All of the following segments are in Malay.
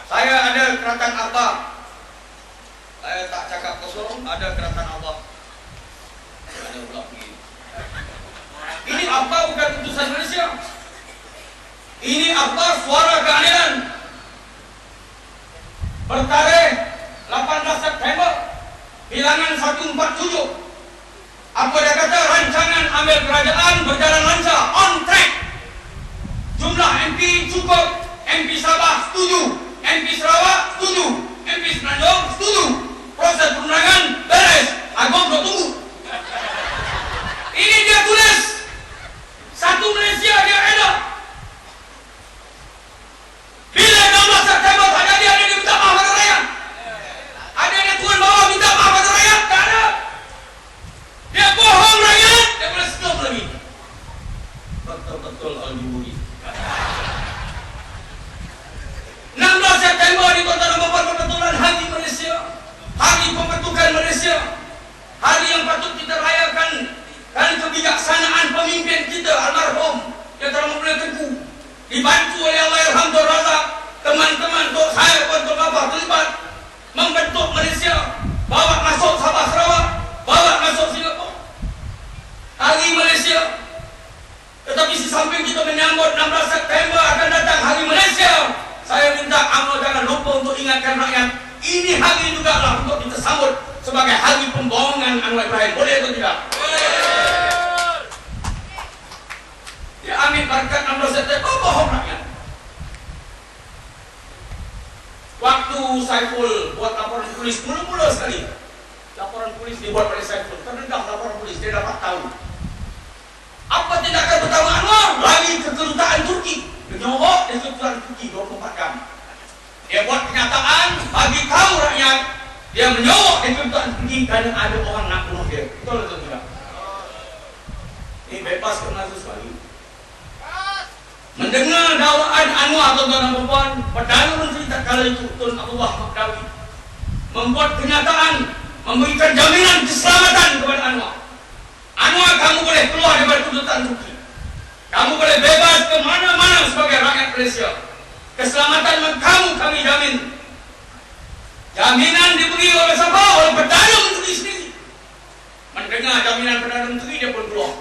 Saya ada keratan Allah. Saya tak cakap kosong, ada keratan Allah. Ada pula begini. Ini apa bukan putusan Malaysia? Ini apa suara keadilan? Bertarikh 18 September bilangan 147. Apa dia kata? Rancangan ambil kerajaan berjalan lancar, on track. Jumlah MP cukup. MP Sabah setuju, MP Sarawak setuju, MP Semenanjung setuju. Proses perundangan beres. Agong kau tunggu. Ini dia tulis. Satu Malaysia dia ada. Bila 16 September ada dia minta maaf pada rakyat. Ada dia turun bawah minta maaf pada rakyat. Tak ada. Dia bohong rakyat. Dia boleh stop lagi. Betul-betul Al-Jumhuri. 16 September di Kota Nombor Kebetulan Hari Malaysia, hari pembentukan Malaysia, hari yang patut kita rayakan dan kebijaksanaan pemimpin kita almarhum yang telah memulai Tengku, dibantu oleh Allahyarham Tun Razak, teman-teman Tok saya pun Tok Abah terlibat membentuk Malaysia, bawa masuk Sabah Sarawak, bawa masuk Singapura. Hari Malaysia. Tetapi di samping kita menyambut 16 September akan datang Hari Malaysia, saya minta UMNO jangan lupa untuk ingatkan rakyat, ini hari juga lah untuk kita sambut sebagai hari pembohongan Anwar Ibrahim. Boleh atau tidak? Boleh. Dia ambil berkat 16 September, bohong rakyat. Waktu Saiful buat laporan polis, mula-mula sekali laporan polis dibuat oleh Saiful, terdedah laporan polis, dia dapat tahu apa tindakan pertama Anwar? Lari ke kedutaan Turki, menyogok di kedutaan Turki 24 jam. Dia buat kenyataan, bagi tahu rakyat dia menyogok di kedutaan Turki kerana ada orang nak bunuh dia. Betul atau tidak? Ini bebas kena sekali. Mendengar dakwaan Anwar, tuan-tuan dan puan, Perdana Menteri tak kala itu Tun Abdullah Makdawi membuat kenyataan, memberikan jaminan keselamatan kepada Anwar. Anwar, kamu boleh keluar daripada tuntutan Turki. Kamu boleh bebas ke mana-mana sebagai rakyat Malaysia. Keselamatan kamu kami jamin. Jaminan diberi oleh siapa? Oleh Perdana Menteri sendiri. Mendengar jaminan Perdana Menteri, dia pun keluar.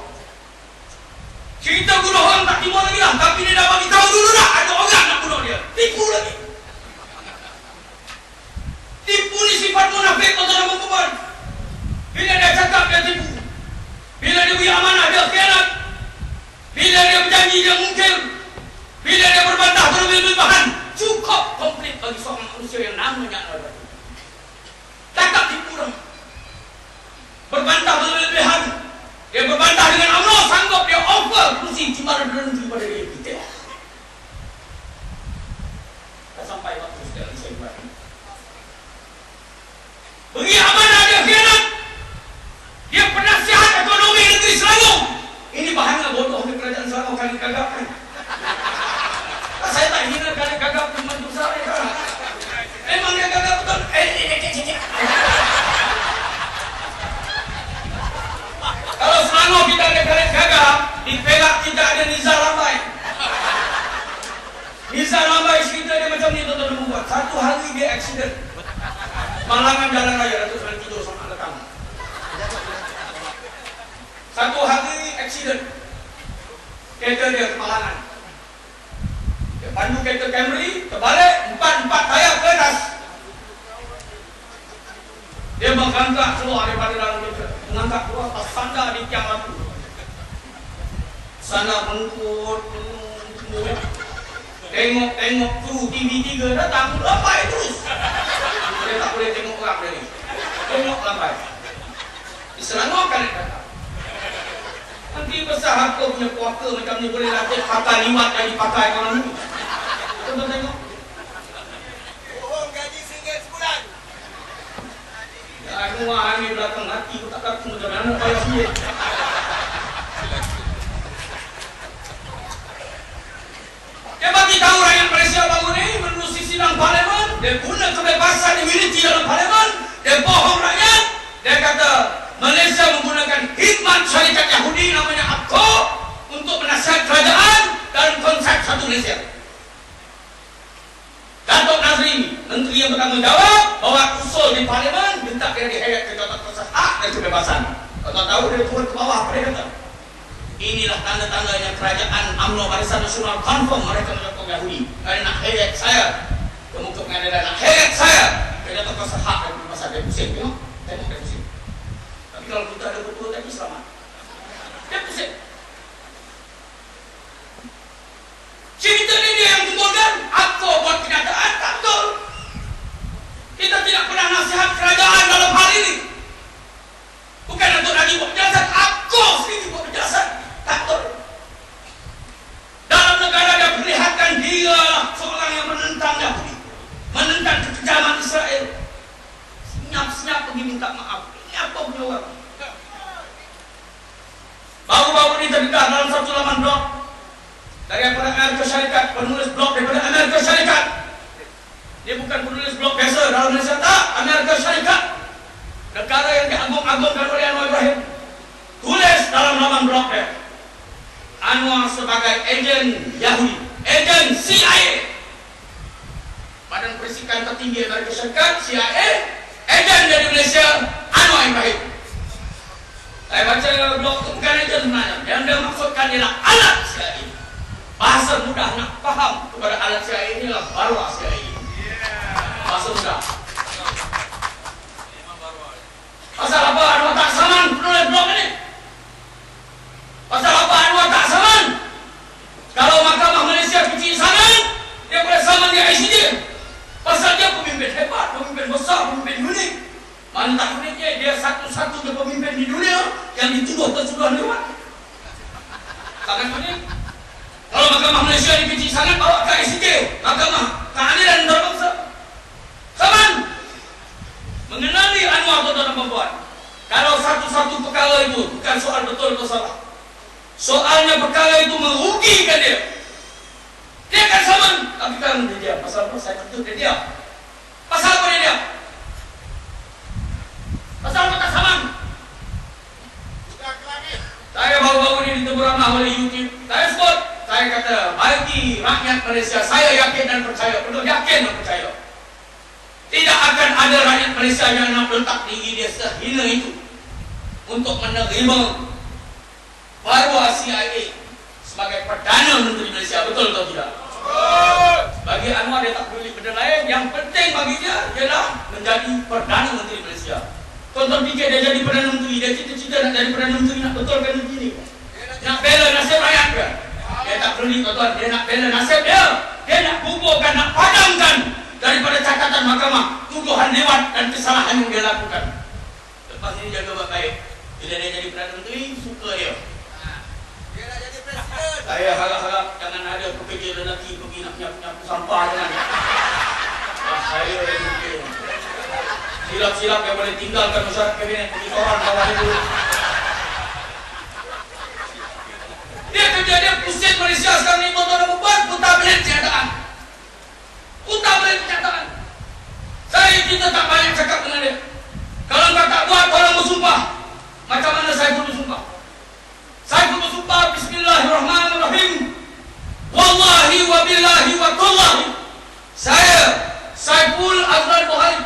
Cerita bunuh orang tak timbul lagi lah. Tapi dia dah bagi tahu dulu dah ada orang nak bunuh dia. Tipu lagi. Tipu ni sifat munafik, tuan-tuan dan puan. Bila dia cakap dia tipu. Bila dia beri amanah dia khianat. Bila dia berjanji dia mungkir. Bila dia berbantah berlebih-lebihan. Cukup komplit bagi seorang manusia yang namanya Anwar. Cakap tipu dah. Berbantah berlebih-lebihan. Dia berbantah dengan UMNO, sanggup dia offer kursi timbalan Perdana Menteri pada dia. Kita dah sampai waktu sekali saya buat. Beri amanah dia khianat. Dia penasihat ekonomi negeri Selangor. Ini bahannya bodoh di kerajaan Selangor kali gagapkan. Saya tak hina kali gagap pembantu saya. Memang dia gagap betul. Kalau Selangor kita ada kali gagap, di Perak kita ada Nizar Lambai. Nizar Lambai cerita dia macam ni, tuan-tuan dan puan. Satu hari dia accident. Malangan jalan raya, Datuk Seri tidur sama anak tamu. Satu hari accident. Kereta dia kemalangan. Dia pandu kereta Camry, terbalik, empat tayar ke atas. Dia mengangkat keluar daripada dalam kereta. Mengangkat keluar, pas sandar di tiang lampu. Sana mengikut, tengok kru TV3 datang, lambai terus. Dia tak boleh tengok orang dia ni. Tengok lambai. Di Selangor kan dia kata. Nanti besar harga punya kuarter macam ni boleh latih pakai limat yang dipakai orang ni. Tuan-tuan tengok. Bohong gaji RM1 sebulan. Ya, Anwar ni belakang hati aku tak tahu macam mana bayar duit. Dia bagi tahu rakyat Malaysia baru ni menerusi sidang parlimen, dia guna kebebasan dimiliki dalam parlimen, dia bohong rakyat. Dia kata Malaysia menggunakan khidmat syarikat Yahudi namanya APCO untuk menasihat kerajaan dalam konsep satu Malaysia. Datuk Nazrin menteri yang bertanggung jawab bawa usul di parlemen, minta dia diheret ke jabatan kuasa hak dan kebebasan. Kalau tahu dia turun ke bawah, apa dia kata? Inilah tanda-tandanya kerajaan UMNO Barisan Nasional confirm mereka menyokong Yahudi. Karena nak heret saya, kemudian ada nak heret saya ke jabatan kuasa hak dan kebebasan. Dia pusing, tengok dia pusing. Tapi kalau kita ada betul tadi selamat. Dia pusing. Cerita ini dia yang kumpulkan. Aku buat kenyataan tak betul. Kita tidak pernah nasihat kerajaan dalam hal ini. Bukan untuk lagi buat penjelasan. Aku sendiri buat penjelasan. Tak betul. Dalam negara dia perlihatkan dia seorang yang menentang Yahudi, menentang kekejaman Israel. Senyap-senyap pergi minta maaf. Ini apa punya orang? Baru-baru ini terdedah dalam satu laman blog daripada Amerika Syarikat, penulis blog daripada Amerika Syarikat. Dia bukan penulis blog biasa dalam Malaysia, tak, Amerika Syarikat, negara yang diagung-agungkan oleh Anwar Ibrahim. Tulis dalam laman blog dia, Anwar sebagai ejen Yahudi, ejen CIA, Badan Perisikan Tertinggi Amerika Syarikat, CIA, ejen dari Malaysia, Anwar Ibrahim. Saya baca blog itu bukan ejen sebenarnya, yang dia maksudkan ialah alat CIA. Bahasa mudah nak faham kepada alat CIA inilah baruah CIA. Bahasa mudah. Pasal apa Anwar tak saman penulis blog ini? Pasal apa Anwar tak saman? Kalau Mahkamah Malaysia kecil saman, dia boleh saman di ICJ. Pasal dia pemimpin hebat, pemimpin besar, pemimpin unik. Mana tak uniknya dia satu-satunya pemimpin di dunia yang dituduh kesudahan lewat. Sangat unik. Kalau Mahkamah Malaysia ini kecil sangat, bawa ke ICJ, Mahkamah Keadilan Antarabangsa. Saman mengenali Anwar tuan-tuan dan puan-puan. Kalau satu-satu perkara itu bukan soal betul atau salah, soalnya perkara itu merugikan dia, dia akan saman. Tapi kan dia diam. Pasal apa? Saya tutup dia diam. Pasal apa dia diam? Pasal apa tak saman? Saya baru-baru ini ditegur ramah oleh YouTube. Saya sebut, saya kata bagi rakyat Malaysia, saya yakin dan percaya, betul yakin dan percaya, tidak akan ada rakyat Malaysia yang nak letak diri dia sehina itu untuk menerima baruah CIA sebagai Perdana Menteri Malaysia. Betul atau tidak? Bagi Anwar dia tak peduli benda lain. Yang penting bagi dia ialah menjadi Perdana Menteri Malaysia. Tonton fikir dia jadi Perdana Menteri, dia cita-cita nak jadi Perdana Menteri, nak betulkan negeri ini, nak bela nasib rakyat kan? Dia tak peduli tuan-tuan, dia nak bela nasib dia. Dia nak kuburkan, nak padamkan daripada catatan mahkamah tuduhan lewat dan kesalahan yang dia lakukan. Lepas ini jaga baik-baik. Bila dia jadi Perdana Menteri, suka dia. Dia nak jadi presiden. Saya harap-harap jangan ada pekerja lelaki pergi nak nyapu sampah jangan. Saya yang mungkin silap-silap yang boleh tinggalkan masyarakat kabinet pergi koran bawah itu. Dia kerja dia pusat Malaysia sekarang ni tuan-tuan dan puan, putar balik kenyataan. Putar balik kenyataan. Kita tak banyak cakap dengan dia. Kalau kau tak buat, tolong bersumpah. Macam mana saya pun bersumpah? Saya pun bersumpah Bismillahirrahmanirrahim. Wallahi wa billahi wa tallahi. Saya Saiful Azlan Buhari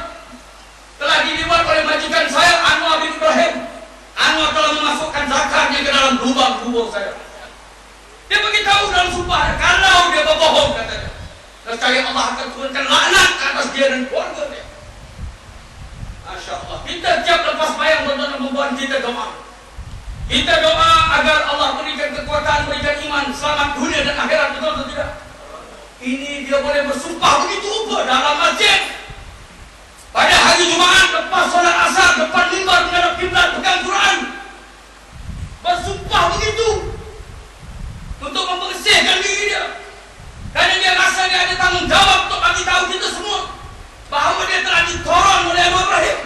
telah dilibat oleh majikan saya Anwar bin Ibrahim. Anwar telah memasukkan zakatnya ke dalam lubang kubur saya. Dia beritahu dalam sumpah, kalau dia berbohong katanya, nescaya Allah akan turunkan laknat ke atas dia dan keluarga dia. Masya Allah. Kita tiap lepas bayang tuan-tuan dan puan, kita doa. Kita doa agar Allah berikan kekuatan, berikan iman, selamat dunia dan akhirat, betul atau tidak? Ini dia boleh bersumpah begitu rupa dalam masjid. Pada hari Jumaat lepas solat asar depan mimbar menghadap kiblat pegang Quran. Bersumpah begitu untuk membersihkan diri dia. Kerana dia rasa dia ada tanggung jawab untuk bagi tahu kita semua bahawa dia telah ditoron oleh Anwar Ibrahim.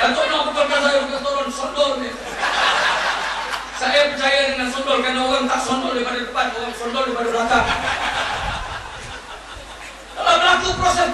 Datuk nak betulkan saya bukan toron, sondol ni. Saya percaya dengan sondol kerana orang tak sondol daripada depan, orang sondol daripada belakang. Kalau berlaku proses